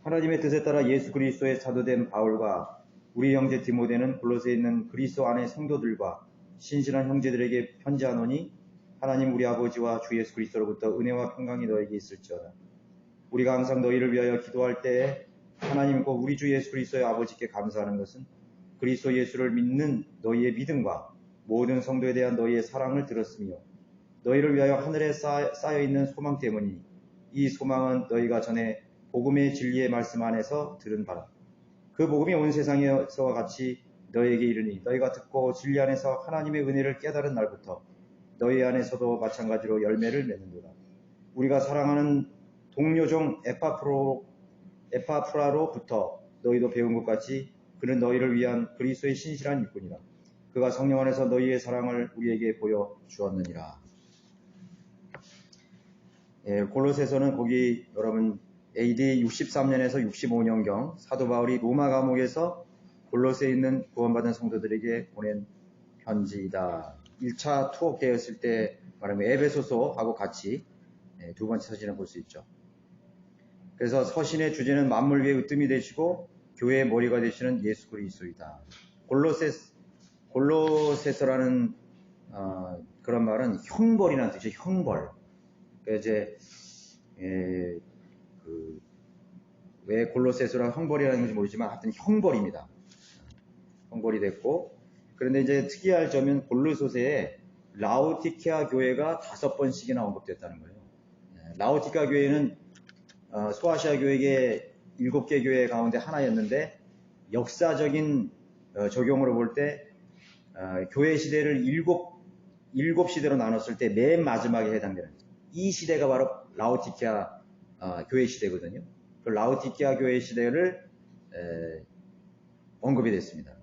하나님의 뜻에 따라 예수 그리스도의 사도된 바울과 우리 형제 디모데는 골로새에 있는 그리스도 안의 성도들과 신실한 형제들에게 편지하노니 하나님 우리 아버지와 주 예수 그리스도로부터 은혜와 평강이 너에게 있을지어다. 우리가 항상 너희를 위하여 기도할 때에 하나님과 우리 주 예수 그리스도의 아버지께 감사하는 것은 그리스도 예수를 믿는 너희의 믿음과 모든 성도에 대한 너희의 사랑을 들었으며 너희를 위하여 하늘에 쌓여있는 소망 때문이니 이 소망은 너희가 전에 복음의 진리의 말씀 안에서 들은 바라. 그 복음이 온 세상에서와 같이 너희에게 이르니 너희가 듣고 진리 안에서 하나님의 은혜를 깨달은 날부터 너희 안에서도 마찬가지로 열매를 맺는도다. 우리가 사랑하는 동료종 에파프라로부터 너희도 배운 것 같이 그는 너희를 위한 그리스도의 신실한 일꾼이라. 그가 성령 안에서 너희의 사랑을 우리에게 보여주었느니라. 골로새서는 거기 여러분 AD 63년에서 65년경 사도 바울이 로마 감옥에서 골로새에 있는 구원받은 성도들에게 보낸 편지이다. 1차 투어 되었을 때 말하면 에베소서하고 같이 두 번째 서신을 볼 수 있죠. 그래서 서신의 주제는 만물 위에 으뜸이 되시고 교회의 머리가 되시는 예수 그리스도이다. 골로새서라는 그런 말은 형벌이라는 뜻이죠. 형벌. 이제 왜 골로새서랑 형벌이라는 건지 모르지만 하여튼 형벌입니다. 형벌이 됐고, 그런데 이제 특이할 점은 골로새서에 라오디케아 교회가 5번씩이나 언급됐다는 거예요. 라오디케아 교회는 소아시아 교회의 7개 교회 가운데 하나였는데 역사적인 적용으로 볼 때 교회 시대를 7 시대로 나눴을 때 맨 마지막에 해당되는 이 시대가 바로 라오디케아 교회 시대거든요. 그 라오디케아 교회 시대를 언급이 됐습니다.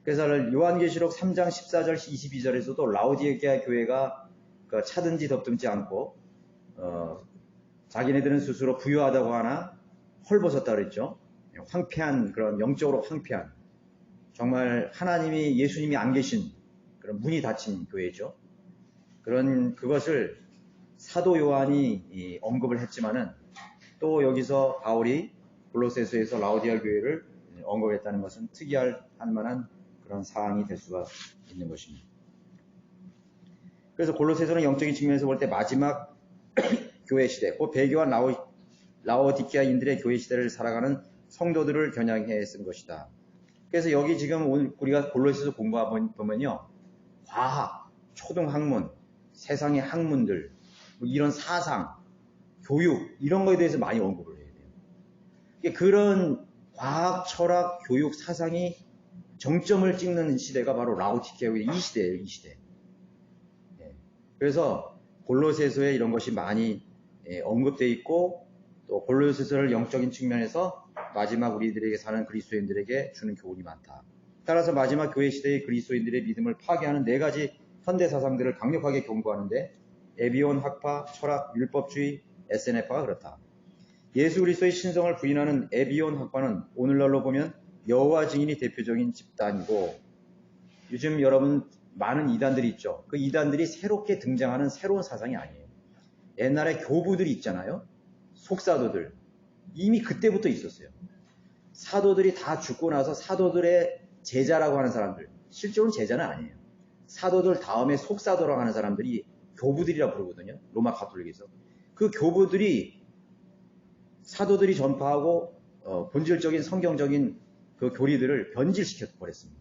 그래서 요한계시록 3장 14절 22절에서도 라오디케아 교회가 차든지 덥든지 않고 자기네들은 스스로 부유하다고 하나 헐벗었다 그랬죠. 황폐한, 그런 영적으로 황폐한, 정말 하나님이, 예수님이 안 계신 그런 문이 닫힌 교회죠. 그것을 사도 요한이 언급을 했지만은 또 여기서 바울이 골로새서에서 라오디게아 교회를 언급했다는 것은 특이할 만한 그런 사항이 될 수가 있는 것입니다. 그래서 골로새서는 영적인 측면에서 볼 때 마지막 교회 시대, 그 배교한 라오디케아인들의 교회 시대를 살아가는 성도들을 겨냥해 쓴 것이다. 그래서 여기 지금 오늘 우리가 골로새서 공부해보면요, 과학, 초등학문, 세상의 학문들, 이런 사상, 교육, 이런 거에 대해서 많이 언급을 해야 돼요. 그런 과학, 철학, 교육, 사상이 정점을 찍는 시대가 바로 라오디케아의 이 시대예요, 이 시대. 그래서 골로새서에 이런 것이 많이 언급되어 있고, 또 골로새서를 영적인 측면에서 마지막 우리들에게 사는 그리스도인들에게 주는 교훈이 많다. 따라서 마지막 교회 시대의 그리스도인들의 믿음을 파괴하는 4가지 현대 사상들을 강력하게 경고하는데 에비온 학파, 철학, 율법주의, SNF가 그렇다. 예수 그리스도의 신성을 부인하는 에비온 학파는 오늘날로 보면 여호와 증인이 대표적인 집단이고, 요즘 여러분 많은 이단들이 있죠. 그 이단들이 새롭게 등장하는 새로운 사상이 아니에요. 옛날에 교부들이 있잖아요. 속사도들. 이미 그때부터 있었어요. 사도들이 다 죽고 나서 사도들의 제자라고 하는 사람들, 실제로는 제자는 아니에요. 사도들 다음에 속사도라고 하는 사람들이 교부들이라고 부르거든요. 로마 가톨릭에서. 그 교부들이 사도들이 전파하고 본질적인 성경적인 그 교리들을 변질시켜 버렸습니다.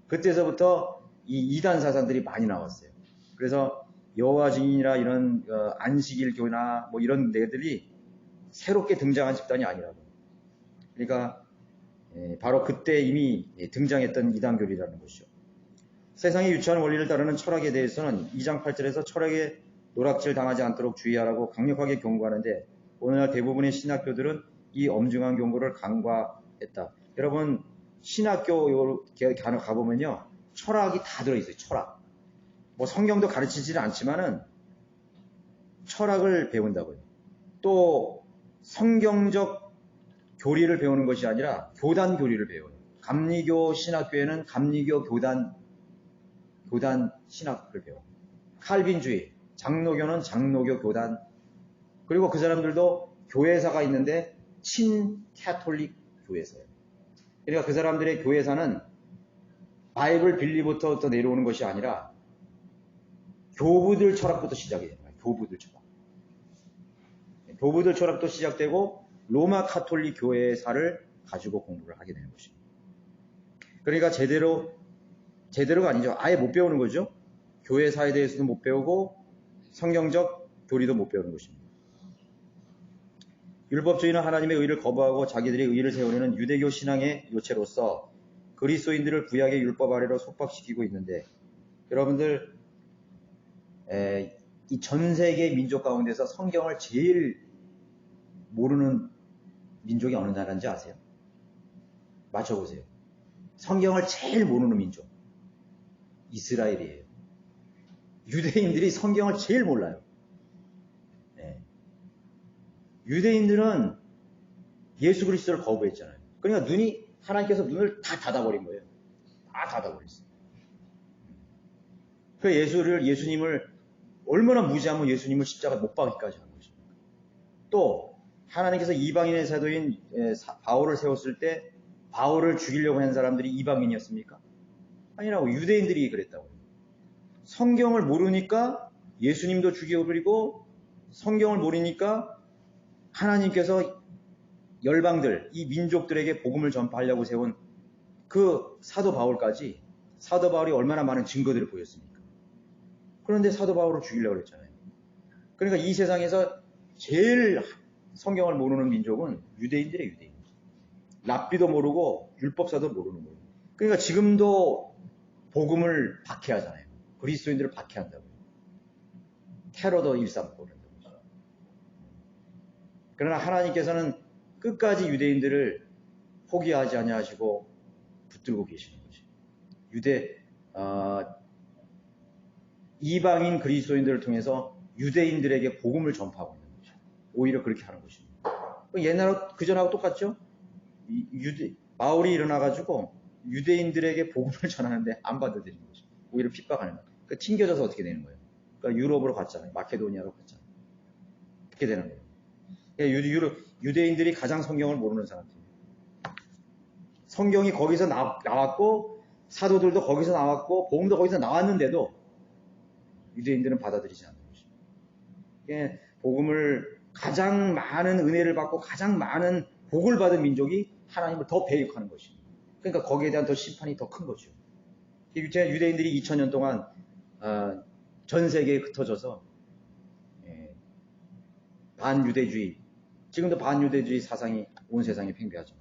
그때서부터 이 이단 사상들이 많이 나왔어요. 그래서 여호와 증인이나 이런 안식일 교나 뭐 이런 데들이 새롭게 등장한 집단이 아니라고. 그러니까 바로 그때 이미 등장했던 이단 교리라는 것이죠. 세상의 유치한 원리를 따르는 철학에 대해서는 2장 8절에서 철학에 노락질 당하지 않도록 주의하라고 강력하게 경고하는데, 오늘날 대부분의 신학교들은 이 엄중한 경고를 간과했다. 여러분, 신학교 가보면요, 철학이 다 들어있어요. 철학. 뭐 성경도 가르치지는 않지만은 철학을 배운다고요. 또 성경적 교리를 배우는 것이 아니라 교단 교리를 배워요. 감리교 신학교에는 감리교 교단 신학을 배워요. 칼빈주의, 장로교는 장로교 교단, 그리고 그 사람들도 교회사가 있는데 친캐톨릭 교회사예요. 그러니까 그 사람들의 교회사는 바이블 빌리부터 내려오는 것이 아니라 교부들 철학부터 시작이 됩니다. 교부들 철학. 교부들 철학도 시작되고 로마 카톨릭 교회사를 가지고 공부를 하게 되는 것입니다. 그러니까 제대로가 아니죠. 아예 못 배우는 거죠. 교회사에 대해서도 못 배우고 성경적 교리도 못 배우는 것입니다. 율법주의는 하나님의 의를 거부하고 자기들의 의를 세우려는 유대교 신앙의 요체로서 그리스도인들을 구약의 율법 아래로 속박시키고 있는데, 여러분들 이 전 세계 민족 가운데서 성경을 제일 모르는 민족이 어느 나라인지 아세요? 맞춰보세요. 성경을 제일 모르는 민족 이스라엘이에요. 유대인들이 성경을 제일 몰라요. 유대인들은 예수 그리스도를 거부했잖아요. 그러니까 하나님께서 눈을 다 닫아버린 거예요. 다 닫아버렸어요. 그 예수님을 얼마나 무지하면 예수님을 십자가 못 박기까지 한 것입니까? 또 하나님께서 이방인의 사도인 바울을 세웠을 때 바울을 죽이려고 한 사람들이 이방인이었습니까? 아니라고, 유대인들이 그랬다고요. 성경을 모르니까 예수님도 죽여버리고, 성경을 모르니까 하나님께서 열방들, 이 민족들에게 복음을 전파하려고 세운 그 사도 바울까지, 사도 바울이 얼마나 많은 증거들을 보였습니까? 그런데 사도 바울을 죽이려고 그랬잖아요. 그러니까 이 세상에서 제일 성경을 모르는 민족은 유대인들의 유대인. 랍비도 모르고 율법사도 모르는 거예요. 그러니까 지금도 복음을 박해하잖아요. 그리스도인들을 박해한다고요. 테러도 일삼고 그런다고. 그러나 하나님께서는 끝까지 유대인들을 포기하지 아니하시고 붙들고 계시는 거죠. 이방인 그리스도인들을 통해서 유대인들에게 복음을 전파하고 있는 거죠. 오히려 그렇게 하는 것입니다. 옛날 그전하고 똑같죠? 바울이 일어나가지고 유대인들에게 복음을 전하는데 안 받아들이는 거죠. 오히려 핍박하는 거예요. 그러니까 튕겨져서 어떻게 되는 거예요? 그러니까 유럽으로 갔잖아요. 마케도니아로 갔잖아요. 그렇게 되는 거예요. 유대인들이 가장 성경을 모르는 사람들이에요. 성경이 거기서 나왔고, 사도들도 거기서 나왔고, 복음도 거기서 나왔는데도 유대인들은 받아들이지 않는 것입니다. 복음을 가장 많은 은혜를 받고 가장 많은 복을 받은 민족이 하나님을 더 배역하는 것입니다. 그러니까 거기에 대한 더 심판이 더 큰 거죠. 유대인들이 2000년 동안 전 세계에 흩어져서 반유대주의, 지금도 반유대주의 사상이 온 세상에 팽배하죠.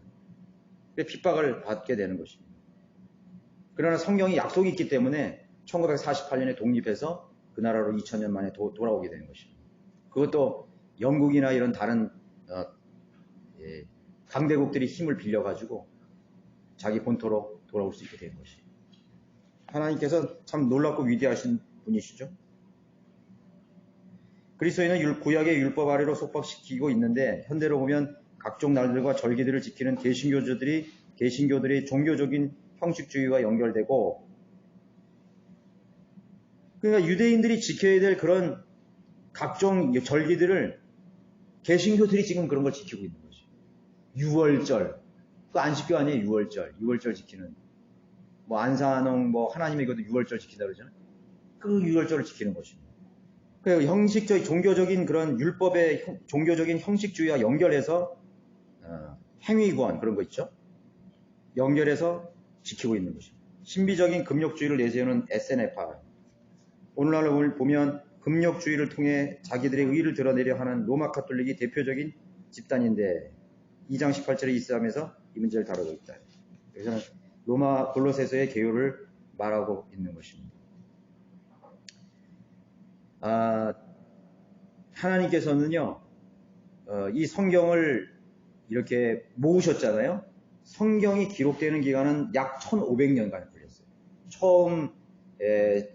핍박을 받게 되는 것입니다. 그러나 성경이 약속이 있기 때문에 1948년에 독립해서 그 나라로 2000년 만에 돌아오게 되는 것입니다. 그것도 영국이나 이런 다른 강대국들이 힘을 빌려가지고 자기 본토로 돌아올 수 있게 되는 것입니다. 하나님께서 참 놀랍고 위대하신 분이시죠. 그리스도인은 구약의 율법 아래로 속박시키고 있는데, 현대로 보면 각종 날들과 절기들을 지키는 개신교들의 종교적인 형식주의와 연결되고, 그러니까 유대인들이 지켜야 될 그런 각종 절기들을 개신교들이 지금 그런 걸 지키고 있는 거죠. 유월절, 그 안식교 아니에요. 유월절 지키는. 안산홍 하나님의 이것도 유월절 지킨다 그러잖아요. 그 유월절을 지키는 것입니다. 형식적 종교적인 그런 율법의 종교적인 형식주의와 연결해서 행위권 그런 거 있죠. 연결해서 지키고 있는 것입니다. 신비적인 금욕주의를 내세우는 SNF파. 오늘날 보면 금욕주의를 통해 자기들의 의의를 드러내려 하는 로마 카톨릭이 대표적인 집단인데, 2장 18절의 이스라엘에서 이 문제를 다루고 있다. 여기서는 로마 골로새서의 개요를 말하고 있는 것입니다. 하나님께서는요, 이 성경을 이렇게 모으셨잖아요. 성경이 기록되는 기간은 약 1500년간 걸렸어요. 처음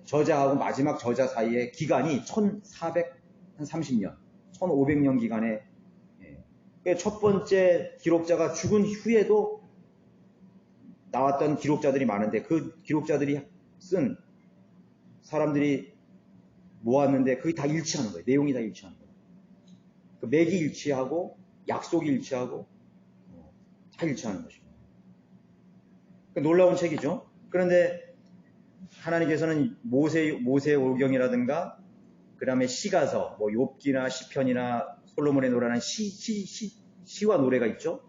저자하고 마지막 저자 사이의 기간이 1430년, 1500년 기간에, 첫 번째 기록자가 죽은 후에도 나왔던 기록자들이 많은데, 그 기록자들이 쓴 사람들이 모았는데 그게 다 일치하는 거예요. 내용이 다 일치하는 거예요. 맥이 일치하고 약속이 일치하고 다 일치하는 것입니다. 놀라운 책이죠. 그런데 하나님께서는 모세오경이라든가 그 다음에 시가서, 뭐 욥기나 시편이나 솔로몬의 노래라는 시와 노래가 있죠.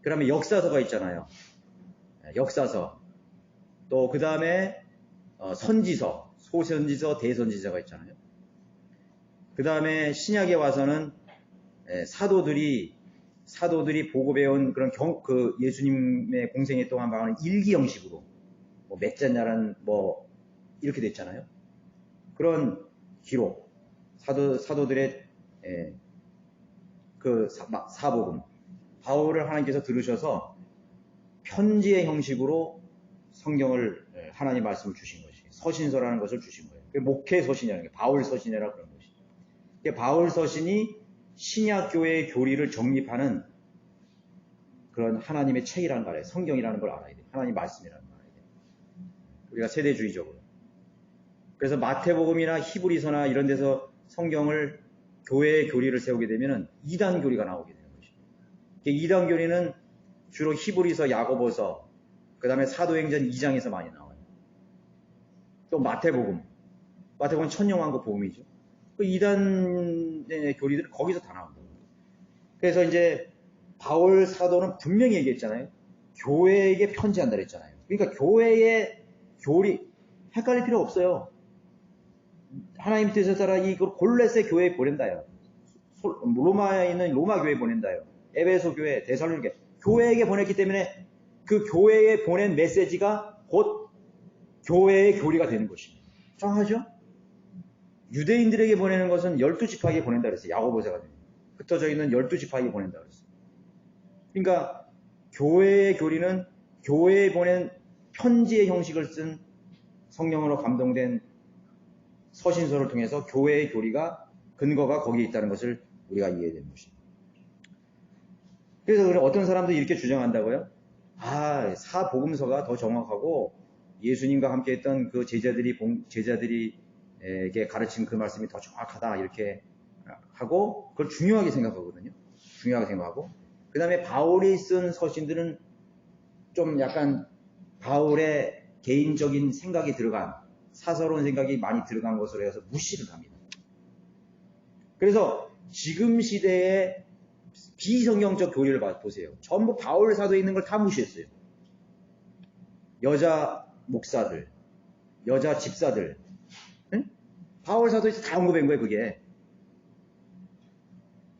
그 다음에 역사서가 있잖아요. 역사서. 또 그 다음에 선지서, 소선지서, 대선지서가 있잖아요. 그 다음에 신약에 와서는 사도들이 보고배운 그런 예수님의 공생애 동안 말하는 일기 형식으로 뭐 맺자냐라는 뭐 이렇게 됐잖아요. 그런 기록, 사도들의 그 사복음, 바울을 하나님께서 들으셔서 편지의 형식으로 성경을 하나님 말씀을 주신 것이 서신서라는 것을 주신 거예요. 목회 서신이라는 게 바울 서신이라 그런 것이죠. 바울 서신이 신약 교회의 교리를 정립하는 그런 하나님의 책이라는 걸 알아요. 성경이라는 걸 알아야 돼요. 하나님 말씀이라는 걸 알아야 돼요. 우리가 세대주의적으로. 그래서 마태복음이나 히브리서나 이런 데서 성경을 교회의 교리를 세우게 되면 이단 교리가 나오게 되는 것이죠. 이단 교리는 주로 히브리서, 야고보서, 그 다음에 사도행전 2장에서 많이 나와요. 또 마태복음은 천년왕국 복음이죠. 그 이단의 교리들은 거기서 다 나온다. 그래서 이제 바울 사도는 분명히 얘기했잖아요. 교회에게 편지한다 그랬잖아요. 그러니까 교회의 교리 헷갈릴 필요 없어요. 하나님 뜻에 따라 이 골로새 교회에 보낸다요. 로마에 있는 로마 교회에 보낸다요. 에베소 교회, 데살로니가 교회에게 보냈기 때문에 그 교회에 보낸 메시지가 곧 교회의 교리가 되는 것입니다. 정확하죠? 유대인들에게 보내는 것은 12지파에게 보낸다 그랬어요. 야고보서가 흩어져 있는 12지파에게 보낸다 그랬어요. 그러니까 교회의 교리는 교회에 보낸 편지의 형식을 쓴 성령으로 감동된 서신서를 통해서 교회의 교리가 근거가 거기에 있다는 것을 우리가 이해되는 것입니다. 그래서 어떤 사람들이 이렇게 주장한다고요? 사복음서가 더 정확하고 예수님과 함께 했던 그 제자들에게 가르친 그 말씀이 더 정확하다 이렇게 하고 그걸 중요하게 생각하거든요. 중요하게 생각하고 그 다음에 바울이 쓴 서신들은 좀 약간 바울의 개인적인 생각이 들어간 사서로운 생각이 많이 들어간 것으로 해서 무시를 합니다. 그래서 지금 시대의 비성경적 교리를 보세요. 전부 바울 사도에 있는 걸 다 무시했어요. 여자 목사들, 여자 집사들, 응? 바울 사도에서 다 언급한 거예요. 그게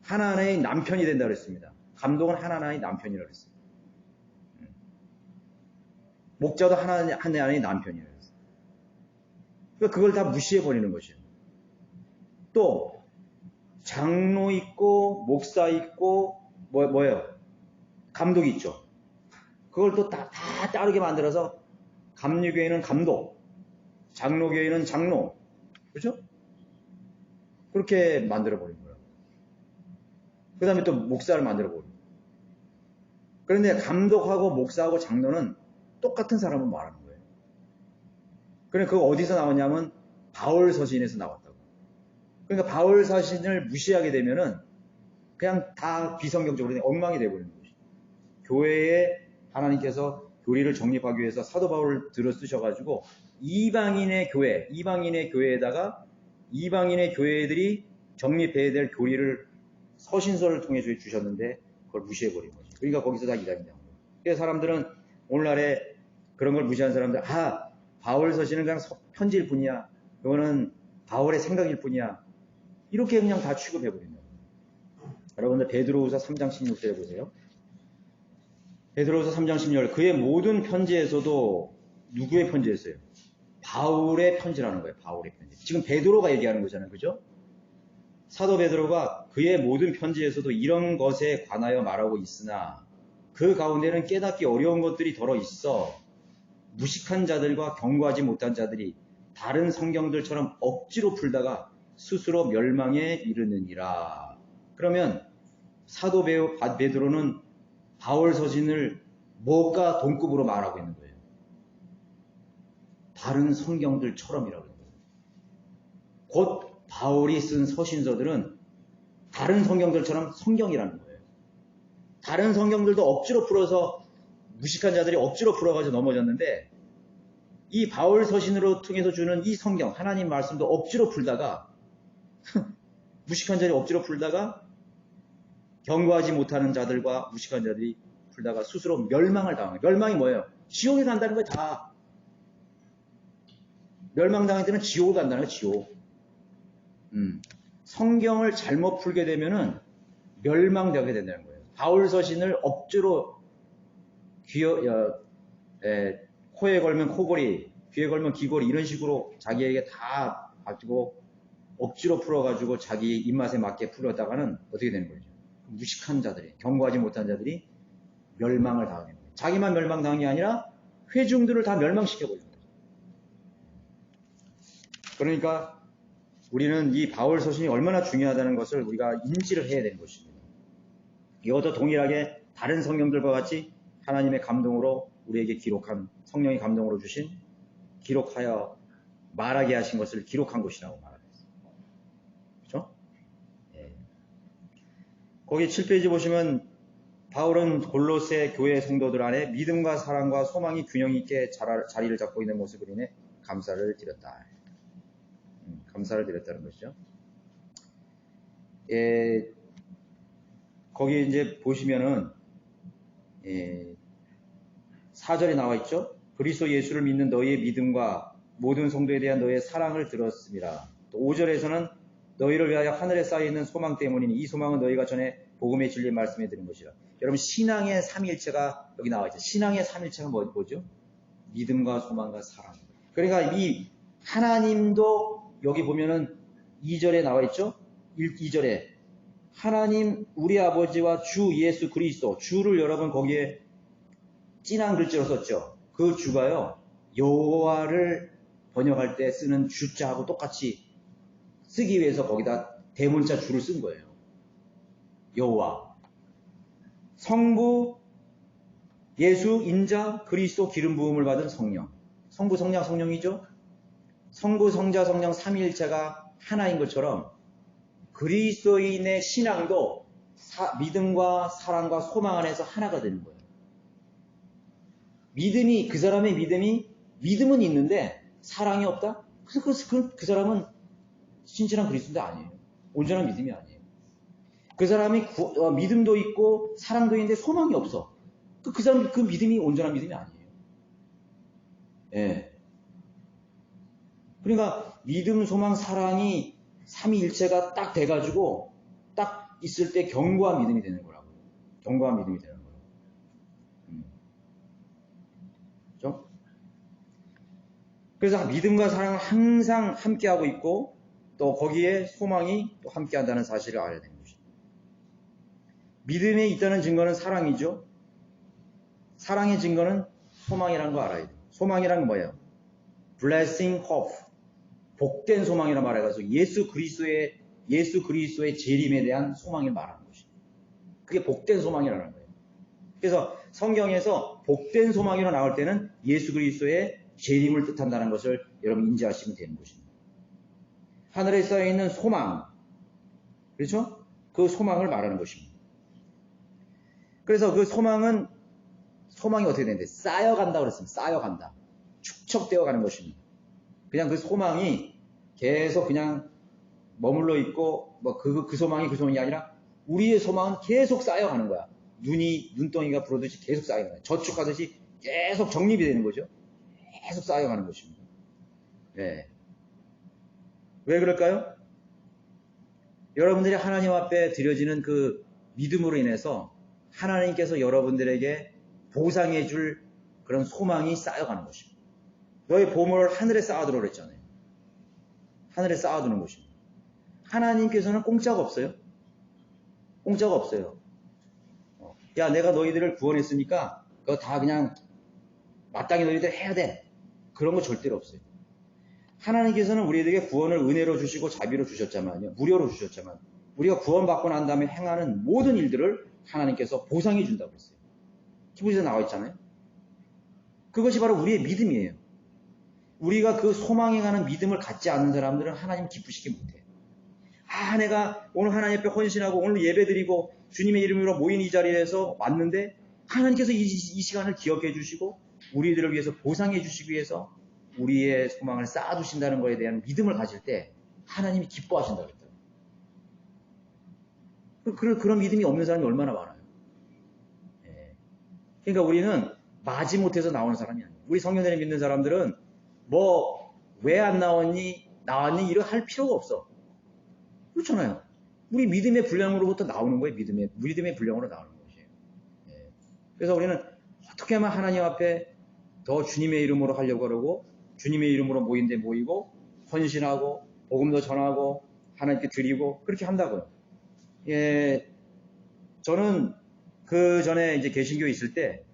하나님의 남편이 된다 그랬습니다. 감독은 하나님의 남편이라고 그랬어요. 목자도 하나님의 남편이라고 그랬어요. 그러니까 그걸 다 무시해버리는 것이에요. 또 장로 있고 목사 있고 뭐예요? 감독이 있죠. 그걸 또 다 따르게 만들어서 감리교회는 감독, 장로교회는 장로, 그렇죠? 그렇게 만들어버린 거예요. 그 다음에 또 목사를 만들어버린 거예요. 그런데 감독하고 목사하고 장로는 똑같은 사람을 말하는 거예요. 그런데 그거 어디서 나왔냐면 바울 서신에서 나왔다고. 그러니까 바울 서신을 무시하게 되면은 그냥 다 비성경적으로 엉망이 되어버리는 것이죠. 교회에 하나님께서 교리를 정립하기 위해서 사도 바울을 들어 쓰셔가지고 이방인의 교회에다가 이방인의 교회들이 정립해야 될 교리를 서신서를 통해 주셨는데 그걸 무시해버린 거죠. 그러니까 거기서 다 이단이 나온 거예요. 그래서 사람들은 오늘날에 그런 걸 무시한 사람들, 바울 서신은 그냥 편지일 뿐이야. 그거는 바울의 생각일 뿐이야. 이렇게 그냥 다 취급해버린 거예요. 여러분들 베드로후서 3장 16절에 보세요. 베드로후서 3장 16절 그의 모든 편지에서도 누구의 편지였어요? 바울의 편지라는 거예요. 바울의 편지. 지금 베드로가 얘기하는 거잖아요. 그죠? 사도 베드로가 그의 모든 편지에서도 이런 것에 관하여 말하고 있으나 그 가운데는 깨닫기 어려운 것들이 더러 있어 무식한 자들과 경고하지 못한 자들이 다른 성경들처럼 억지로 풀다가 스스로 멸망에 이르느니라. 그러면 사도 베드로는 바울 서신을 뭐가 동급으로 말하고 있는 거예요? 다른 성경들처럼이라고 해요. 곧 바울이 쓴 서신서들은 다른 성경들처럼 성경이라는 거예요. 다른 성경들도 억지로 풀어서 무식한 자들이 억지로 풀어가지고 넘어졌는데 이 바울 서신으로 통해서 주는 이 성경, 하나님 말씀도 억지로 풀다가 무식한 자들이 억지로 풀다가 경고하지 못하는 자들과 무식한 자들이 풀다가 스스로 멸망을 당해요. 멸망이 뭐예요? 지옥에 간다는 거예요. 다. 멸망당할 때는 지옥을 간다는 거예요. 지옥. 성경을 잘못 풀게 되면은 멸망되게 된다는 거예요. 바울 서신을 억지로 코에 걸면 코골이, 귀에 걸면 귀골이 이런 식으로 자기에게 다 가지고 억지로 풀어가지고 자기 입맛에 맞게 풀었다가는 어떻게 되는 거죠? 무식한 자들이, 경고하지 못한 자들이 멸망을 당하는 거예요. 자기만 멸망당한 게 아니라 회중들을 다 멸망시켜버리는 거예요. 그러니까 우리는 이 바울 서신이 얼마나 중요하다는 것을 우리가 인지를 해야 되는 것입니다. 이것도 동일하게 다른 성경들과 같이 하나님의 감동으로 우리에게 기록한, 성령이 감동으로 주신, 기록하여 말하게 하신 것을 기록한 것이라고 말합니다. 그렇죠? 예. 거기 7페이지 보시면 바울은 골로새 교회 성도들 안에 믿음과 사랑과 소망이 균형 있게 자리를 잡고 있는 모습을 인해 감사를 드렸다. 감사를 드렸다는 것이죠. 예, 거기 이제 보시면은 4절에 나와 있죠. 그리스도 예수를 믿는 너희의 믿음과 모든 성도에 대한 너희의 사랑을 들었습니다. 또 5절에서는 너희를 위하여 하늘에 쌓여있는 소망 때문이니 이 소망은 너희가 전에 복음의 진리 말씀에 들은 것이라. 여러분 신앙의 삼일체가 여기 나와 있죠. 신앙의 삼일체가 뭐죠? 믿음과 소망과 사랑. 그러니까 이 하나님도 여기 보면은 2절에 나와 있죠. 2절에 하나님 우리 아버지와 주 예수 그리스도, 주를 여러분 거기에 진한 글자로 썼죠. 그 주가요 여호와를 번역할 때 쓰는 주자하고 똑같이 쓰기 위해서 거기다 대문자 주를 쓴 거예요. 여호와, 성부, 예수, 인자, 그리스도, 기름 부음을 받은 성령. 성부, 성자, 성령이죠. 성부, 성자, 성령 삼위일체가 하나인 것처럼 그리스도인의 신앙도 믿음과 사랑과 소망 안에서 하나가 되는 거예요. 믿음이, 그 사람의 믿음은 있는데 사랑이 없다? 그 사람은 진실한 그리스도인도 아니에요. 온전한 믿음이 아니에요. 그 사람이 믿음도 있고 사랑도 있는데 소망이 없어. 그 사람 그 믿음이 온전한 믿음이 아니에요. 예. 그러니까 믿음, 소망, 사랑이 삼위일체가 딱 돼가지고 딱 있을 때 견고한 믿음이 되는 거라고요. 견고한 믿음이 되는 거예요. 그렇죠? 그래서 믿음과 사랑은 항상 함께하고 있고 또 거기에 소망이 또 함께한다는 사실을 알아야 되는 것입니다. 믿음에 있다는 증거는 사랑이죠. 사랑의 증거는 소망이라는 거 알아야 돼요. 소망이란 건 뭐예요? blessing, hope. 복된 소망이라 말해가지고 예수 그리스도의 재림에 대한 소망을 말하는 것입니다. 그게 복된 소망이라는 거예요. 그래서 성경에서 복된 소망이라 나올 때는 예수 그리스도의 재림을 뜻한다는 것을 여러분 인지하시면 되는 것입니다. 하늘에 쌓여있는 소망, 그렇죠? 그 소망을 말하는 것입니다. 그래서 그 소망이 어떻게 되는데 쌓여간다 그랬습니다. 쌓여간다. 축적되어 가는 것입니다. 그냥 그 소망이 계속 그냥 머물러 있고 그 소망이 아니라 우리의 소망은 계속 쌓여가는 거야. 눈덩이가 부러듯이 계속 쌓여가는 거야. 저축하듯이 계속 정립이 되는 거죠. 계속 쌓여가는 것입니다. 네. 왜 그럴까요? 여러분들이 하나님 앞에 드려지는 그 믿음으로 인해서 하나님께서 여러분들에게 보상해 줄 그런 소망이 쌓여가는 것입니다. 너의 보물을 하늘에 쌓아두라고 그랬잖아요. 하늘에 쌓아두는 것입니다. 하나님께서는 공짜가 없어요. 공짜가 없어요. 야, 내가 너희들을 구원했으니까 그거 다 그냥 마땅히 너희들 해야 돼. 그런 거 절대로 없어요. 하나님께서는 우리에게 구원을 은혜로 주시고 자비로 주셨지만요. 무료로 주셨지만 우리가 구원받고 난 다음에 행하는 모든 일들을 하나님께서 보상해 준다고 했어요. 히브리서에 나와 있잖아요. 그것이 바로 우리의 믿음이에요. 우리가 그 소망에 가는 믿음을 갖지 않는 사람들은 하나님 기쁘시게 못해요. 내가 오늘 하나님 앞에 헌신하고 오늘 예배드리고 주님의 이름으로 모인 이 자리에서 왔는데 하나님께서 이 시간을 기억해 주시고 우리들을 위해서 보상해 주시기 위해서 우리의 소망을 쌓아두신다는 것에 대한 믿음을 가질 때 하나님이 기뻐하신다고 했다. 그런 믿음이 없는 사람이 얼마나 많아요. 그러니까 우리는 마지 못해서 나오는 사람이 아니에요. 우리 성령들이 믿는 사람들은 왜 안 나왔니 이런 할 필요가 없어. 그렇잖아요. 우리 믿음의 분량으로부터 나오는 거예요. 믿음의 분량으로 나오는 것이에요. 그래서 우리는 어떻게 하면 하나님 앞에 더 주님의 이름으로 하려고 그러고 주님의 이름으로 모인데 모이고 헌신하고 복음도 전하고 하나님께 드리고 그렇게 한다고요. 저는 그 전에 이제 개신교에 있을 때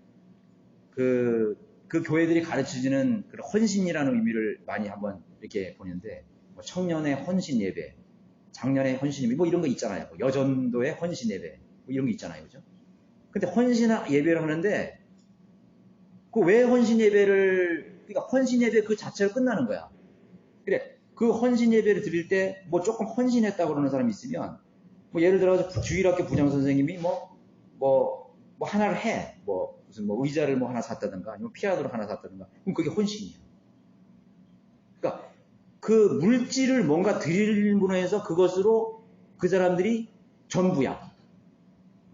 그 교회들이 가르치는 그런 헌신이라는 의미를 많이 한번 이렇게 보는데 청년의 헌신 예배, 장년의 헌신 예배 이런 거 있잖아요. 여전도의 헌신 예배 이런 게 있잖아요. 그죠? 근데 헌신 예배를 하는데 왜 헌신 예배를 그러니까 헌신 예배 그 자체로 끝나는 거야. 그래. 그 헌신 예배를 드릴 때 조금 헌신했다고 그러는 사람이 있으면 예를 들어서 주일학교 부장 선생님이 하나를 해. 무슨 의자를 하나 샀다든가 아니면 피아노를 하나 샀다든가 그럼 그게 헌신이야. 그러니까 그 물질을 뭔가 드림으로 해서 그것으로 그 사람들이 전부야.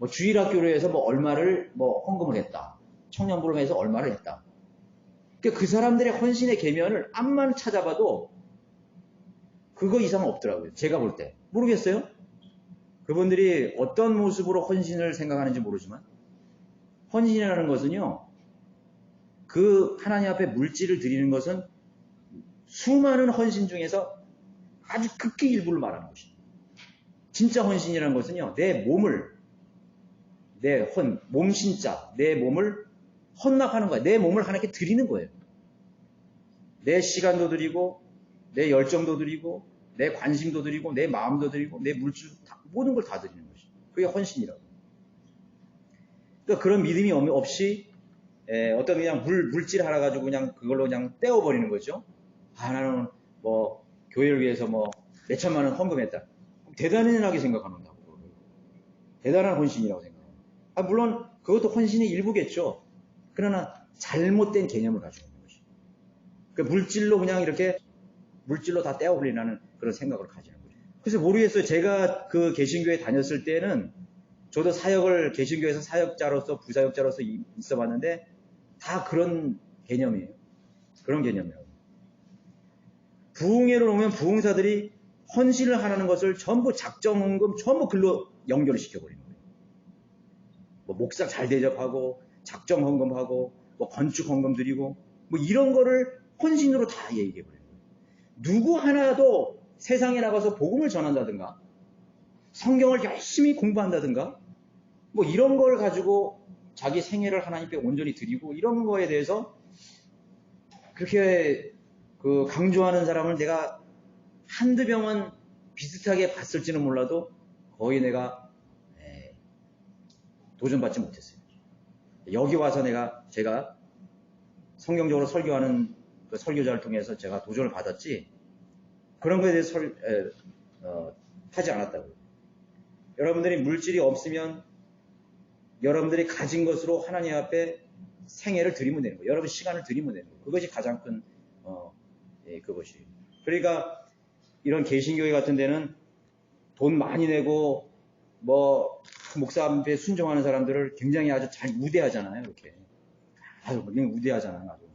주일학교로 해서 얼마를 헌금을 했다. 청년부를 해서 얼마를 했다. 그러니까 그 사람들의 헌신의 계면을 암만 찾아봐도 그거 이상은 없더라고요. 제가 볼 때. 모르겠어요? 그분들이 어떤 모습으로 헌신을 생각하는지 모르지만 헌신이라는 것은요. 그 하나님 앞에 물질을 드리는 것은 수많은 헌신 중에서 아주 극히 일부를 말하는 것입니다. 진짜 헌신이라는 것은요. 내 몸을 몸신자 내 몸을 헌납하는 거예요. 내 몸을 하나님께 드리는 거예요. 내 시간도 드리고 내 열정도 드리고 내 관심도 드리고 내 마음도 드리고 내 물질 모든 걸 다 드리는 것이죠. 그게 헌신이라고. 그러니까 그런 믿음이 없이 어떤 그냥 물질 하나 가지고 그냥 그걸로 그냥 떼어버리는 거죠. 나는 교회를 위해서 몇천만 원 헌금했다. 대단하게 생각하는다고. 대단한 헌신이라고 생각합니다. 물론 그것도 헌신의 일부겠죠. 그러나 잘못된 개념을 가지고 있는 것이죠. 그러니까 물질로 그냥 이렇게 물질로 다 떼어버리라는 그런 생각을 가지는 거죠. 그래서 모르겠어요. 제가 그 개신교에 다녔을 때는 저도 개신교에서 사역자로서 부사역자로서 있어 봤는데 다 그런 개념이에요. 그런 개념이라고. 부흥회로 오면 부흥사들이 헌신을 하라는 것을 전부 작정헌금 전부 글로 연결을 시켜버리는 거예요. 목사 잘 대접하고 작정헌금하고 건축헌금 드리고 이런 거를 헌신으로 다 얘기해버려요. 누구 하나도 세상에 나가서 복음을 전한다든가 성경을 열심히 공부한다든가 이런 걸 가지고 자기 생애를 하나님께 온전히 드리고 이런 거에 대해서 그렇게 강조하는 사람을 내가 한두 명은 비슷하게 봤을지는 몰라도 거의 내가 도전받지 못했어요. 여기 와서 제가 성경적으로 설교하는 그 설교자를 통해서 제가 도전을 받았지 그런 거에 대해서 하지 않았다고요. 여러분들이 물질이 없으면 여러분들이 가진 것으로 하나님 앞에 생애를 드리면 되는 거예요. 여러분 시간을 드리면 되는 거예요. 그것이 가장 큰 그것이. 그러니까 이런 개신교회 같은 데는 돈 많이 내고 목사 앞에 순종하는 사람들을 굉장히 아주 잘 우대하잖아요. 이렇게 아주 굉장히 우대하잖아요. 아주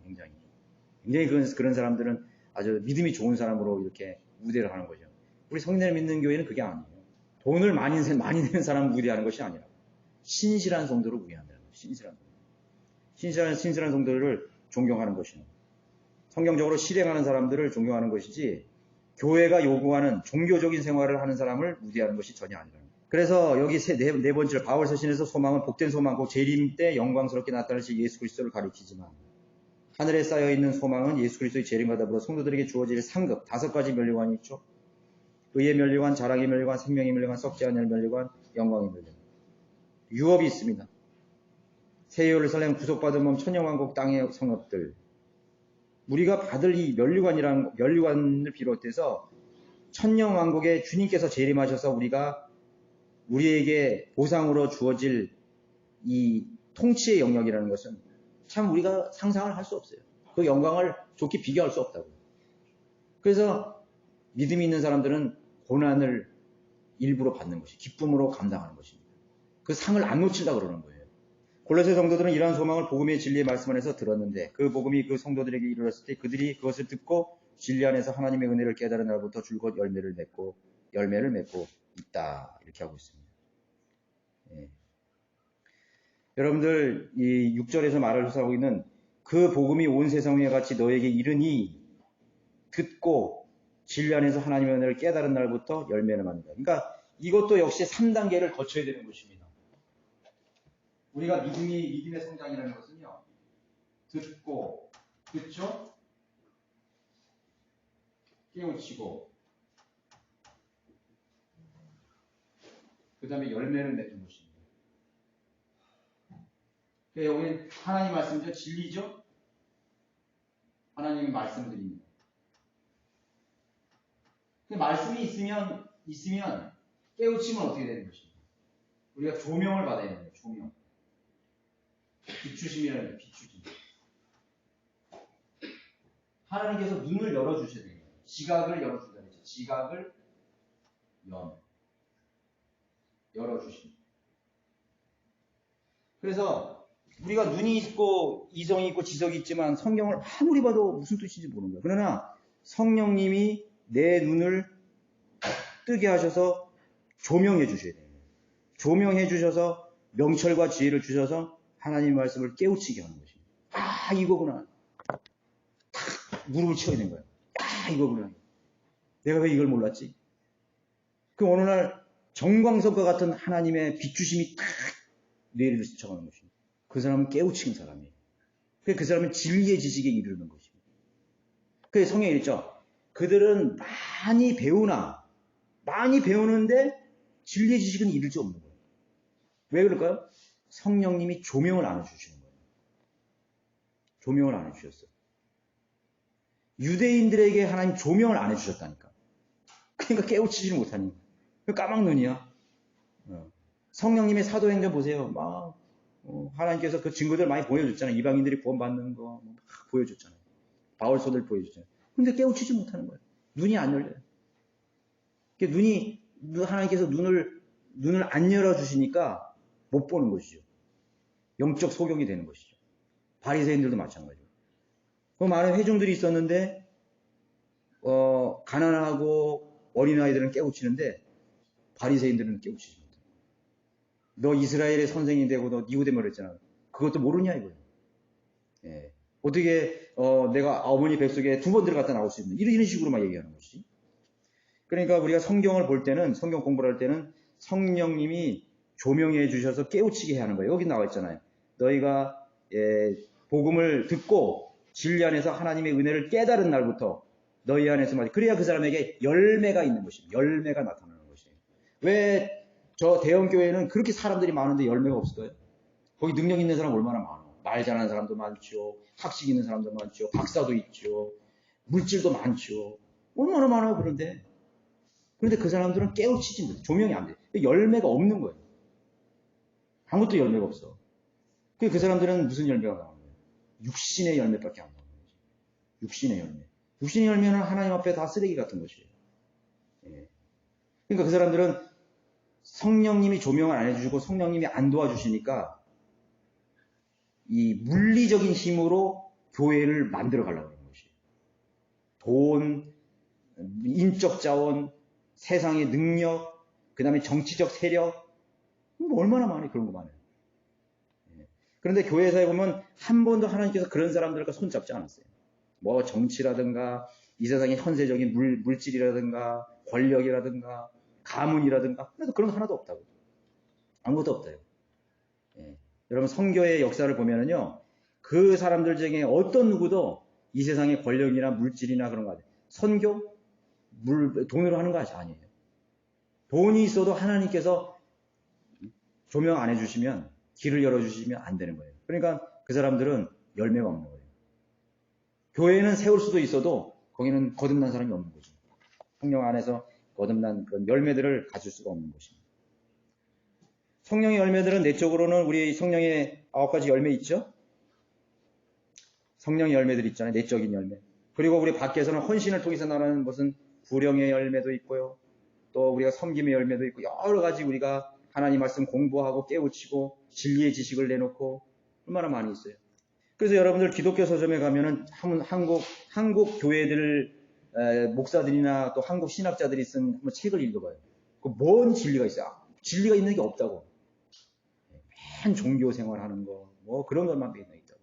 굉장히 그런 사람들은 아주 믿음이 좋은 사람으로 이렇게 우대를 하는 거죠. 우리 성령을 믿는 교회는 그게 아니에요. 돈을 많이 내는 사람을 우대하는 것이 아니라 신실한 성도를 우대한다는 거예요. 신실한 성도를 존경하는 것이죠. 성경적으로 실행하는 사람들을 존경하는 것이지 교회가 요구하는 종교적인 생활을 하는 사람을 우대하는 것이 전혀 아니라는 거예요. 그래서 여기 네 번째로 바울 서신에서 소망은 복된 소망, 곧 재림 때 영광스럽게 나타나실 예수 그리스도를 가리키지만 하늘에 쌓여있는 소망은 예수 그리스도의 재림과 더불어 성도들에게 주어질 상급 5가지 면류관이 있죠. 의의 면류관, 자랑의 면류관, 생명의 면류관, 썩지 않을 면류관, 영광의 면류관. 유업이 있습니다. 새 예루살렘 구속받은 몸 천영왕국 땅의 성읍들. 우리가 받을 이 면류관을 비롯해서 천년왕국에 주님께서 재림하셔서 우리에게 보상으로 주어질 이 통치의 영역이라는 것은 참 우리가 상상을 할 수 없어요. 그 영광을 좋게 비교할 수 없다고. 그래서 믿음이 있는 사람들은 고난을 일부러 받는 것이 기쁨으로 감당하는 것입니다. 그 상을 안 놓치려고 그러는 거예요. 골로새 성도들은 이러한 소망을 복음의 진리의 말씀 안에서 들었는데 그 복음이 그 성도들에게 이르렀을 때 그들이 그것을 듣고 진리 안에서 하나님의 은혜를 깨달은 날부터 줄곧 열매를 맺고 있다. 이렇게 하고 있습니다. 예. 여러분들 이 6절에서 말을 하고 있는 그 복음이 온 세상에 같이 너에게 이르니 듣고 진리 안에서 하나님의 은혜를 깨달은 날부터 열매를 맺는다. 그러니까 이것도 역시 3단계를 거쳐야 되는 것입니다. 우리가 믿음의 성장이라는 것은요. 듣고, 그렇죠? 깨우치고, 그 다음에 열매를 맺는 것입니다. 그러니까 여기는 하나님 말씀이죠. 진리죠? 하나님의 말씀드립니다. 그 말씀이 있으면 깨우치면 어떻게 되는 것입니까? 우리가 조명을 받아야 되는 거예요. 조명. 비추심이라는 게 비추심. 하나님께서 눈을 열어주셔야 돼요. 지각을 열어준다 그랬죠. 지각을 열어주십니다. 그래서 우리가 눈이 있고 이성이 있고 지성이 있지만 성경을 아무리 봐도 무슨 뜻인지 모르는 거예요. 그러나 성령님이 내 눈을 뜨게 하셔서 조명해 주셔야 돼요. 조명해 주셔서 명철과 지혜를 주셔서 하나님의 말씀을 깨우치게 하는 것입니다. 아, 이거구나. 탁 무릎을 치어야 되는 거예요. 아, 이거구나. 내가 왜 이걸 몰랐지? 그 어느 날 정광석과 같은 하나님의 비추심이 탁 뇌를 스쳐가는 것입니다. 그 사람은 깨우치는 사람이에요. 그 사람은 진리의 지식에 이르는 것입니다. 그래서 성경에 있죠. 그들은 많이 배우는데 진리의 지식은 이룰 수 없는 거예요. 왜 그럴까요? 성령님이 조명을 안 해주시는 거예요. 조명을 안 해주셨어요. 유대인들에게 하나님 조명을 안 해주셨다니까. 그러니까 깨우치지를 못하니까. 까막눈이야. 성령님의 사도행전 보세요. 하나님께서 그 증거들 많이 보여줬잖아요. 이방인들이 구원받는 거 막 보여줬잖아요. 바울서들 보여줬잖아요. 근데 깨우치지 못하는 거예요. 눈이 안 열려요. 하나님께서 눈을 안 열어주시니까 못 보는 것이죠. 영적 소경이 되는 것이죠. 바리새인들도 마찬가지고. 많은 회중들이 있었는데 가난하고 어린아이들은 깨우치는데 바리새인들은 깨우치지 못해요. 너 이스라엘의 선생이 되고 너 니고데모를 했잖아. 그것도 모르냐 이거예요. 예. 어떻게 내가 어머니 뱃속에 2번 들어갔다 나올 수 있는 이런 식으로 막 얘기하는 것이지. 그러니까 우리가 성경을 볼 때는 성경 공부를 할 때는 성령님이 조명해 주셔서 깨우치게 하는 거예요. 여기 나와 있잖아요. 너희가 복음을 듣고 진리 안에서 하나님의 은혜를 깨달은 날부터 너희 안에서 그래야 그 사람에게 열매가 있는 것입니다. 열매가 나타나는 것이에요. 왜 저 대형교회는 그렇게 사람들이 많은데 열매가 없을까요? 거기 능력 있는 사람 얼마나 많아. 말 잘하는 사람도 많죠. 학식 있는 사람도 많죠. 박사도 있죠. 물질도 많죠. 얼마나 많아요. 그런데 그 사람들은 깨우치지 못해. 조명이 안 돼. 열매가 없는 거예요. 아무것도 열매가 없어. 그 사람들은 무슨 열매가 나오는 거예요? 육신의 열매밖에 안 나오는 거죠. 육신의 열매. 육신의 열매는 하나님 앞에 다 쓰레기 같은 것이에요. 예. 그러니까 그 사람들은 성령님이 조명을 안 해주시고 성령님이 안 도와주시니까 이 물리적인 힘으로 교회를 만들어 가려고 하는 것이에요. 돈, 인적 자원, 세상의 능력, 그 다음에 정치적 세력, 얼마나 많이 그런 거 많아요. 그런데 교회사에 보면 한 번도 하나님께서 그런 사람들과 손잡지 않았어요. 정치라든가 이 세상의 현세적인 물질이라든가 권력이라든가 가문이라든가 그래도 그런 거 하나도 없다고. 아무것도 없다요. 예. 여러분 성교의 역사를 보면은요. 그 사람들 중에 어떤 누구도 이 세상의 권력이나 물질이나 그런 거 아니에요. 선교? 돈으로 하는 거 아니에요. 돈이 있어도 하나님께서 조명 안 해주시면 길을 열어주시면 안 되는 거예요. 그러니까 그 사람들은 열매가 없는 거예요. 교회는 세울 수도 있어도 거기는 거듭난 사람이 없는 거죠. 성령 안에서 거듭난 그런 열매들을 가질 수가 없는 것입니다. 성령의 열매들은 내적으로는 우리 성령의 9가지 열매 있죠? 성령의 열매들 있잖아요. 내적인 열매. 그리고 우리 밖에서는 헌신을 통해서 나가는 것은 불령의 열매도 있고요. 또 우리가 섬김의 열매도 있고 여러 가지 우리가 하나님 말씀 공부하고 깨우치고 진리의 지식을 내놓고 얼마나 많이 있어요. 그래서 여러분들 기독교 서점에 가면은 한국 교회들 목사들이나 또 한국 신학자들이 쓴 한번 책을 읽어봐요. 그 뭔 진리가 있어요? 진리가 있는 게 없다고. 맨 종교 생활하는 거, 뭐 그런 것만 맨날 있다고.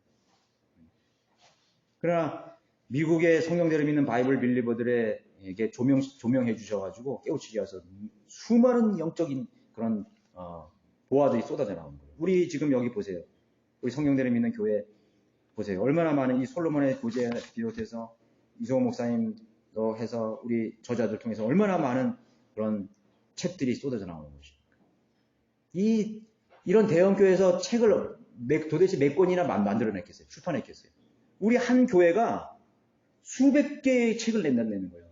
그러나 미국의 성경대로 믿는 바이블 빌리버들에게 조명해 주셔가지고 깨우치게 해서 수많은 영적인 그런 보화들이 쏟아져 나오는 거예요. 우리 지금 여기 보세요. 우리 성경대로 믿는 교회 보세요. 얼마나 많은 이 솔로몬의 교제 비롯해서 이성호 목사님도 해서 우리 저자들 통해서 얼마나 많은 그런 책들이 쏟아져 나오는 것입니다. 이런 대형교회에서 책을 도대체 몇 권이나 만들어냈겠어요? 출판했겠어요? 우리 한 교회가 수백 개의 책을 낸다는 거예요.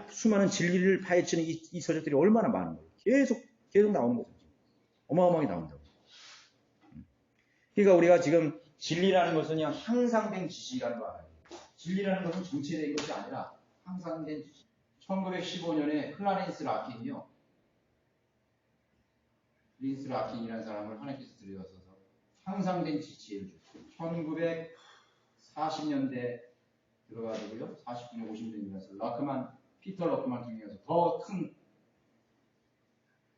수많은 진리를 파헤치는 이 서적들이 얼마나 많은 거예요. 계속 나오는 거죠. 어마어마하게 나온다고. 그러니까 우리가 지금 진리라는 것은 그냥 향상된 지식이라는 거 알아요. 진리라는 것은 정체된 것이 아니라 향상된 지식. 1915년에 클라렌스 라킨이요. 린스 라킨이라는 사람을 하나님께서 들여서서 향상된 지혜를 줬어요. 1940년대 들어가지고요. 49년, 50년이라서 피터 러크만 중에서 더 큰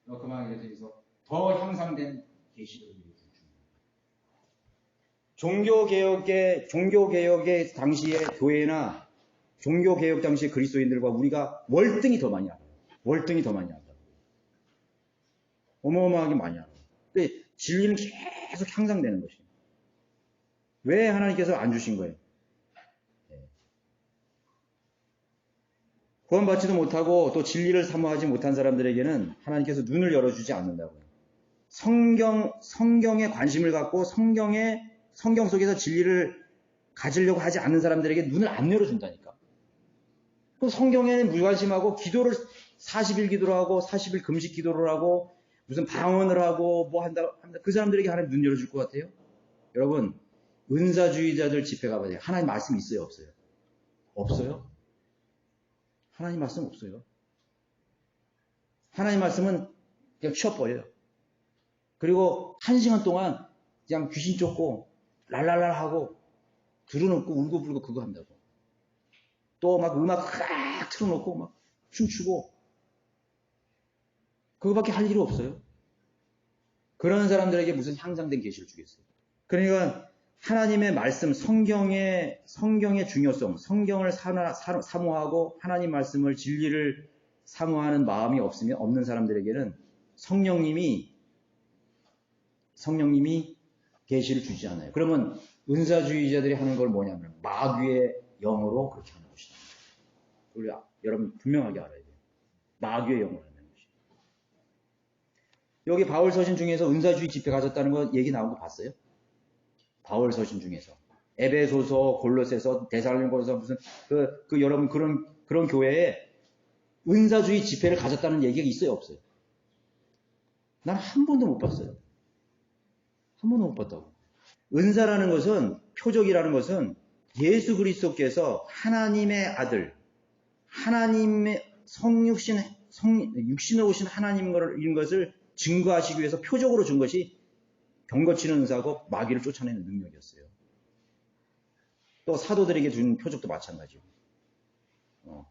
러크만에 대해서 더 향상된 계시를 줍니다. 종교개혁의 당시의 교회나 종교개혁 당시의 그리스도인들과 우리가 월등히 더 많이 알아요. 월등히 더 많이 알아요. 어마어마하게 많이 알아요. 근데 진리는 계속 향상되는 것이에요. 왜 하나님께서 안 주신 거예요? 구원받지도 못하고 또 진리를 사모하지 못한 사람들에게는 하나님께서 눈을 열어주지 않는다고요. 성경에 관심을 갖고 성경 속에서 진리를 가지려고 하지 않는 사람들에게 눈을 안 열어준다니까. 그 성경에 무관심하고 기도를 40일 기도를 하고 40일 금식 기도를 하고 무슨 방언을 하고 뭐 한다. 그 사람들에게 하나님 눈 열어줄 것 같아요? 여러분, 은사주의자들 집회 가봐요. 하나님 말씀 있어요? 없어요? 없어요? 하나님 말씀 없어요. 하나님 말씀은 그냥 치워버려요. 그리고 1시간 동안 그냥 귀신 쫓고 랄랄랄 하고 들어놓고 울고불고 그거 한다고. 또 막 음악 쫙 틀어놓고 막 춤추고 그거밖에 할 일이 없어요. 그런 사람들에게 무슨 향상된 계시를 주겠어요. 그러니까 하나님의 말씀, 성경의 중요성, 성경을 사모하고 하나님 말씀을 진리를 사모하는 마음이 없는 사람들에게는 성령님이 계시를 주지 않아요. 그러면 은사주의자들이 하는 걸 뭐냐면 마귀의 영으로 그렇게 하는 것이다. 우리 여러분 분명하게 알아야 돼요. 마귀의 영으로 하는 것이. 여기 바울 서신 중에서 은사주의 집회 가졌다는 거 얘기 나온 거 봤어요? 바울 서신 중에서 에베소서, 골로새서, 데살로니가서 무슨 여러분 그런 교회에 은사주의 집회를 가졌다는 얘기가 있어요, 없어요? 난 한 번도 못 봤어요. 한 번도 못 봤다고. 은사라는 것은, 표적이라는 것은 예수 그리스도께서 하나님의 아들, 하나님의 육신으로 오신 하나님인 것을 증거하시기 위해서 표적으로 준 것이 병거치는 은사고 마귀를 쫓아내는 능력이었어요. 또 사도들에게 준 표적도 마찬가지고.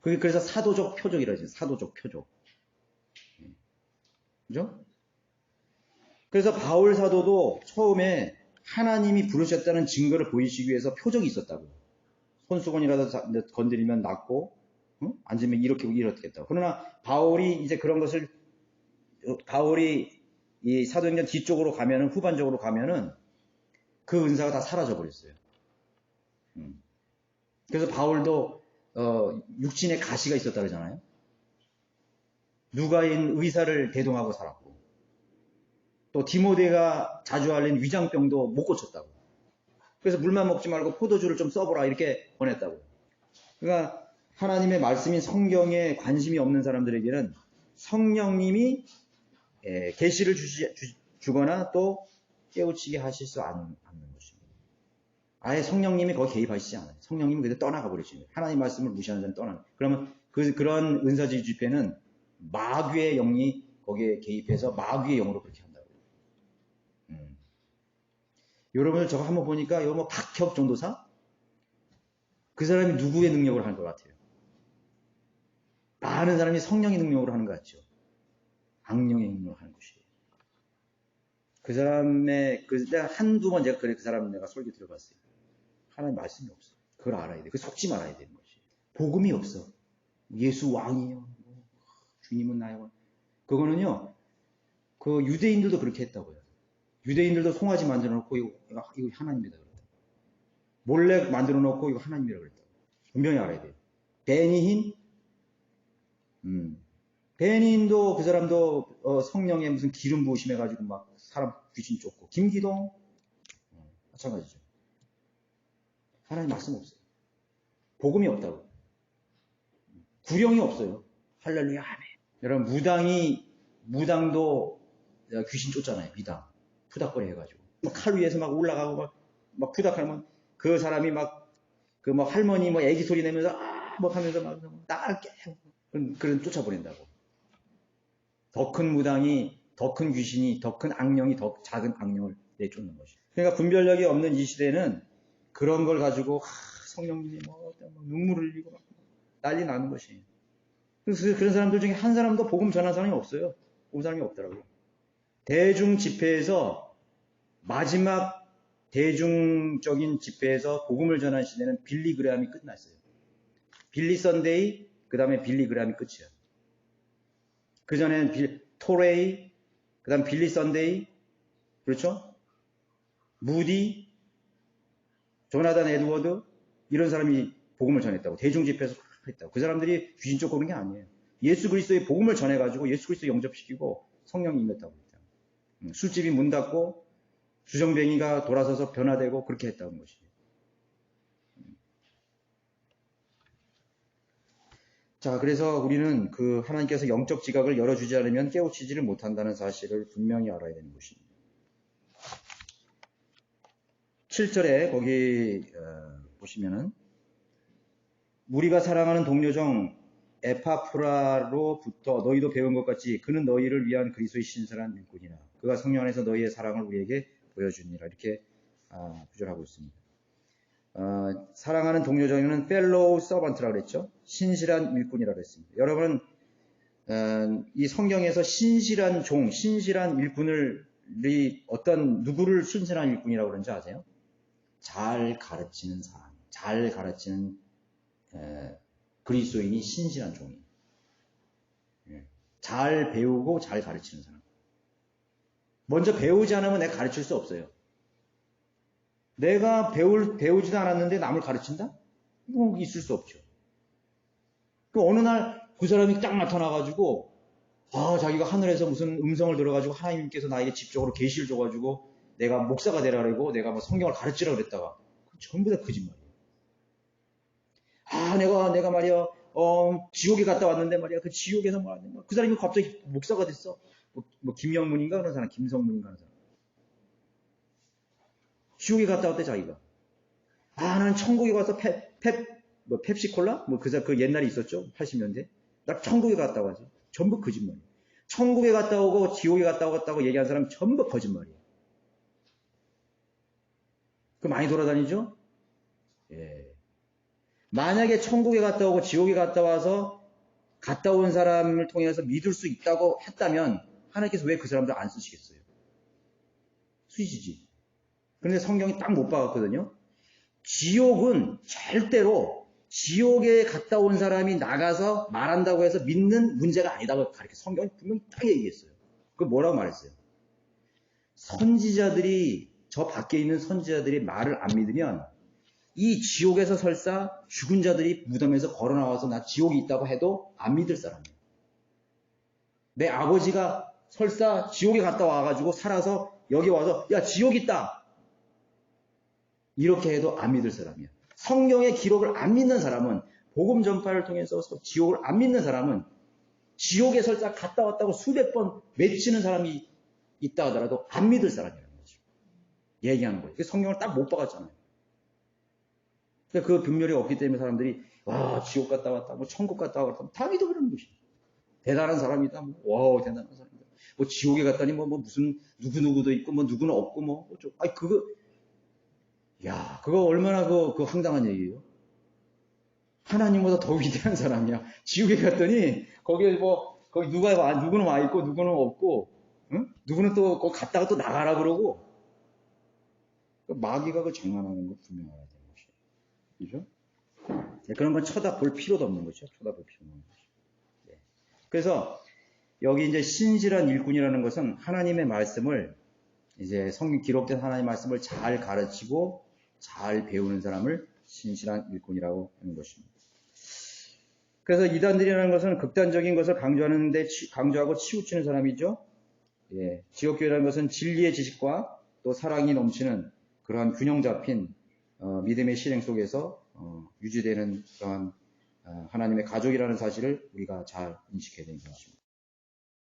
그래서 사도적 표적이라고 하죠. 사도적 표적. 그죠? 그래서 바울 사도도 처음에 하나님이 부르셨다는 증거를 보이시기 위해서 표적이 있었다고요. 손수건이라도 건드리면 낫고, 앉으면 이렇게 했다고. 그러나 바울이 이제 그런 것을, 이 사도행전 뒤쪽으로 가면은, 후반적으로 가면은 그 은사가 다 사라져 버렸어요. 그래서 바울도 육신에 가시가 있었다 그러잖아요. 누가인 의사를 대동하고 살았고, 또 디모데가 자주 앓는 위장병도 못 고쳤다고. 그래서 물만 먹지 말고 포도주를 좀 써보라 이렇게 권했다고. 그러니까 하나님의 말씀인 성경에 관심이 없는 사람들에게는 성령님이 계시를 주거나 또 깨우치게 하실 수 않는 것입니다. 아예 성령님이 거기 개입하시지 않아요. 성령님은 그대로 떠나가 버리십니다. 하나님 말씀을 무시하는 자는 떠나는. 그러면 그런 은사지 집회는 마귀의 영이 거기에 개입해서 마귀의 영으로 그렇게 한다고요. 여러분들 저거 한번 보니까 여러분 박혁 전도사? 그 사람이 누구의 능력으로 하는 것 같아요? 많은 사람이 성령의 능력으로 하는 것 같죠. 악령의 능력으로 하는 것이에요. 그 사람의 내가 한두 번 제가 그 사람 내가 설교 들어봤어요. 하나님 말씀이 없어. 그걸 알아야 돼. 그 속지 말아야 되는 것이. 복음이 없어. 예수 왕이요. 주님은 나의 왕. 그거는요. 그 유대인들도 그렇게 했다고요. 유대인들도 송아지 만들어 놓고 이거 하나님이다 그랬다. 몰래 만들어 놓고 이거 하나님이라 그랬다. 분명히 알아야 돼요. 베니힌 베니힌도 그 사람도 성령에 무슨 기름 부으심해 가지고 막 사람 귀신 쫓고 김기동 마찬가지죠. 하나님 말씀 없어요. 복음이 없다고. 구령이 없어요. 할렐루야 아멘. 여러분 무당도 귀신 쫓잖아요. 미당 푸닥거리 해가지고 막 칼 위에서 막 올라가고 막 푸닥하면 그 사람이 막 할머니 애기 소리 내면서 하면서 막 나갈게 그런 쫓아보낸다고. 더 큰 무당이 더 큰 귀신이 더 큰 악령이 더 작은 악령을 내쫓는 것이. 그러니까 분별력이 없는 이 시대는 그런 걸 가지고 성령님이 눈물을 흘리고 막 난리 나는 것이. 그래서 그런 사람들 중에 한 사람도 복음 전한 사람이 없어요. 본 사람이 없더라고요. 대중 집회에서 마지막 대중적인 집회에서 복음을 전한 시대는 빌리 그레함이 끝났어요. 빌리 선데이, 그 다음에 빌리 그레함이 끝이에요. 그 전에는 토레이, 그 다음 빌리 선데이, 그렇죠? 무디, 조나단 에드워드, 이런 사람이 복음을 전했다고. 대중 집회에서 했다고. 그 사람들이 귀신 쫓고 그런 게 아니에요. 예수 그리스도의 복음을 전해가지고 예수 그리스도 영접시키고 성령이 임했다고 했다. 술집이 문 닫고 주정뱅이가 돌아서서 변화되고 그렇게 했다는 것이에요. 자, 그래서 우리는 그 하나님께서 영적 지각을 열어주지 않으면 깨우치지를 못한다는 사실을 분명히 알아야 되는 것입니다. 7절에 거기 보시면은 우리가 사랑하는 동료정 에파프라로부터 너희도 배운 것 같이 그는 너희를 위한 그리스도의 신선한 일꾼이라 그가 성령 안에서 너희의 사랑을 우리에게 보여주니라 이렇게 구절하고 있습니다. 사랑하는 동료정에는 fellow servant라고 그랬죠. 신실한 일꾼이라고 그랬습니다. 여러분 이 성경에서 신실한 종, 신실한 일꾼을 누구를 신실한 일꾼이라고 그러는지 아세요? 잘 가르치는 사람, 잘 가르치는 그리스도인이 신실한 종이에요. 잘 배우고 잘 가르치는 사람. 먼저 배우지 않으면 내가 가르칠 수 없어요. 내가 배우지도 않았는데 남을 가르친다? 이거 있을 수 없죠. 그 어느 날 그 사람이 딱 나타나가지고 자기가 하늘에서 무슨 음성을 들어가지고 하나님께서 나에게 직접적으로 계시를 줘가지고 내가 목사가 되라 그러고 내가 뭐 성경을 가르치라 그랬다가 전부 다 거짓말이에요. 내가 말이야 지옥에 갔다 왔는데 말이야 그 지옥에서 그 사람이 갑자기 목사가 됐어. 뭐 김영문인가 그런 사람, 김성문인가 그런 사람. 지옥에 갔다 왔대 자기가. 난 천국에 가서 펩시콜라? 그 옛날에 있었죠. 80년대. 나 천국에 갔다 와서. 전부 거짓말이에요. 천국에 갔다 오고 지옥에 갔다 오고 얘기한 사람 전부 거짓말이에요. 그 많이 돌아다니죠? 예. 만약에 천국에 갔다 오고 지옥에 갔다 와서 갔다 온 사람을 통해서 믿을 수 있다고 했다면 하나님께서 왜 그 사람들 안 쓰시겠어요? 쓰시지. 그런데 성경이 딱 못 박았거든요. 지옥은 절대로 지옥에 갔다 온 사람이 나가서 말한다고 해서 믿는 문제가 아니다고 가르쳐 성경이 분명히 딱 얘기했어요. 그 뭐라고 말했어요? 선지자들이 저 밖에 있는 선지자들이 말을 안 믿으면 이 지옥에서 설사 죽은 자들이 무덤에서 걸어 나와서 나 지옥이 있다고 해도 안 믿을 사람이에요. 내 아버지가 설사 지옥에 갔다 와가지고 살아서 여기 와서 야 지옥 있다 이렇게 해도 안 믿을 사람이야. 성경의 기록을 안 믿는 사람은 복음 전파를 통해서 지옥을 안 믿는 사람은 지옥에 설사 갔다 왔다고 수백 번 외치는 사람이 있다 하더라도 안 믿을 사람이라는 거죠. 얘기하는 거예요. 성경을 딱 못 봐갔잖아요. 그 분별이 없기 때문에 사람들이 와 지옥 갔다 왔다, 뭐 천국 갔다 왔다 다 믿어버리는 것이죠. 대단한 사람이다, 와 대단한 사람이다. 뭐 지옥에 갔다니 뭐 무슨 누구누구도 있고 뭐 누구는 없고 뭐 어쩌고. 아니 그거 얼마나 그 황당한 얘기예요. 하나님보다 더 위대한 사람이야. 지옥에 갔더니 거기 누구는 와 있고 누구는 없고, 응? 누구는 또 거기 갔다가 또 나가라 그러고. 마귀가 그 장난하는 거 분명해야 되는 것이죠. 그죠? 네, 그런 건 쳐다볼 필요도 없는 거죠. 쳐다볼 필요도 없는 거죠. 네. 그래서 여기 이제 신실한 일꾼이라는 것은 하나님의 말씀을 이제 성경 기록된 하나님의 말씀을 잘 가르치고 잘 배우는 사람을 신실한 일꾼이라고 하는 것입니다. 그래서 이단들이라는 것은 극단적인 것을 강조하고 치우치는 사람이죠. 예, 지역교회라는 것은 진리의 지식과 또 사랑이 넘치는 그러한 균형 잡힌 믿음의 실행 속에서 유지되는 그러한 하나님의 가족이라는 사실을 우리가 잘 인식해야 되는 것입니다.